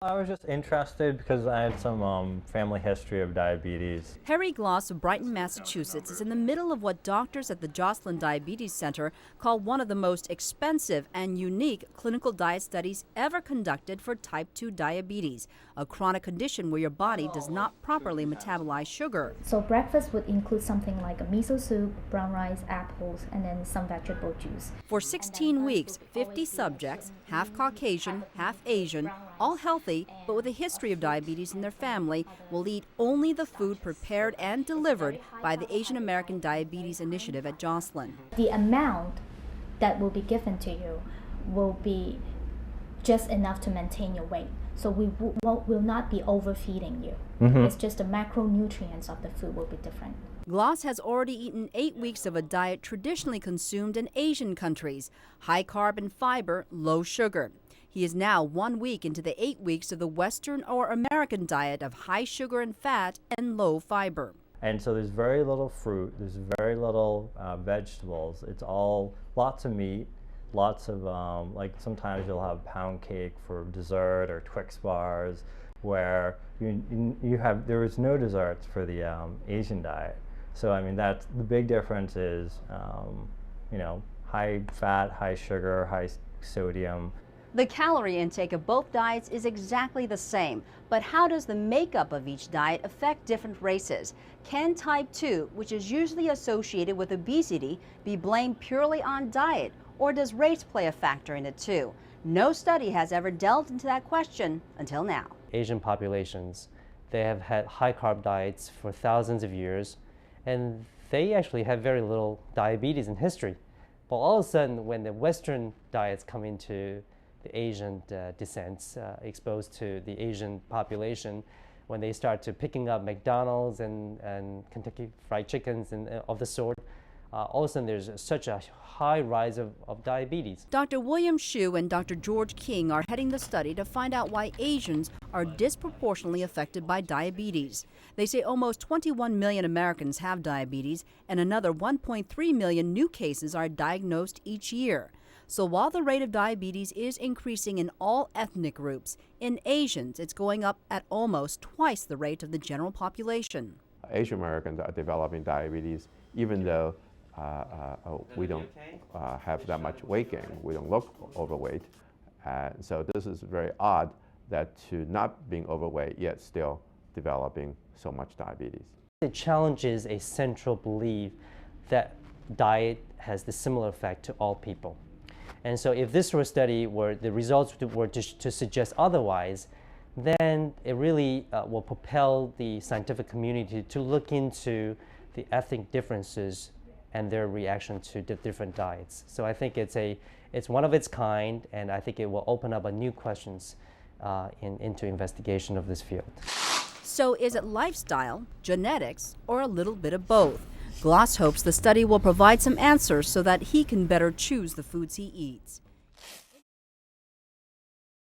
I was just interested because I had some family history of diabetes. Harry Gloss of Brighton, Massachusetts is in the middle of what doctors at the Joslin Diabetes Center call one of the most expensive and unique clinical diet studies ever conducted for type 2 diabetes, a chronic condition where your body does not properly metabolize sugar. So breakfast would include something like a miso soup, brown rice, apples, and then some vegetable juice. For 16 weeks, 50 subjects, half Caucasian, half Asian, all healthy, but with a history of diabetes in their family, will eat only the food prepared and delivered by the Asian American Diabetes Initiative at Joslin. The amount that will be given to you will be just enough to maintain your weight. So we will not be overfeeding you. It's just the macronutrients of the food will be different. Gloss has already eaten 8 weeks of a diet traditionally consumed in Asian countries, high carb and fiber, low sugar. He is now 1 week into the 8 weeks of the Western or American diet of high sugar and fat and low fiber. And so there's very little fruit, there's very little vegetables. It's all lots of meat, lots of, like sometimes you'll have pound cake for dessert or Twix bars, where there is no desserts for the Asian diet. So I mean, that's the big difference is, high fat, high sugar, high sodium. The calorie intake of both diets is exactly the same, but how does the makeup of each diet affect different races? Can type 2, which is usually associated with obesity, be blamed purely on diet, or does race play a factor in it too? No study has ever delved into that question until now. Asian populations, they have had high carb diets for thousands of years, and they actually have very little diabetes in history. But all of a sudden, when the Western diets come into the Asian descents, exposed to the Asian population, when they start to picking up McDonald's and Kentucky Fried Chickens and of the sort, all of a sudden there's such a high rise of diabetes. Dr. William Hsu and Dr. George King are heading the study to find out why Asians are disproportionately affected by diabetes. They say almost 21 million Americans have diabetes, and another 1.3 million new cases are diagnosed each year. So while the rate of diabetes is increasing in all ethnic groups, in Asians it's going up at almost twice the rate of the general population. Asian Americans are developing diabetes even though we don't have that much weight gain. We don't look overweight. So this is very odd that to not being overweight yet still developing so much diabetes. It challenges a central belief that diet has the similar effect to all people. And so if this were a study where the results were to suggest otherwise, then it really will propel the scientific community to look into the ethnic differences and their reaction to the different diets. So I think it's one of its kind, and I think it will open up a new questions into investigation of this field. So is it lifestyle, genetics, or a little bit of both? Gloss hopes the study will provide some answers so that he can better choose the foods he eats.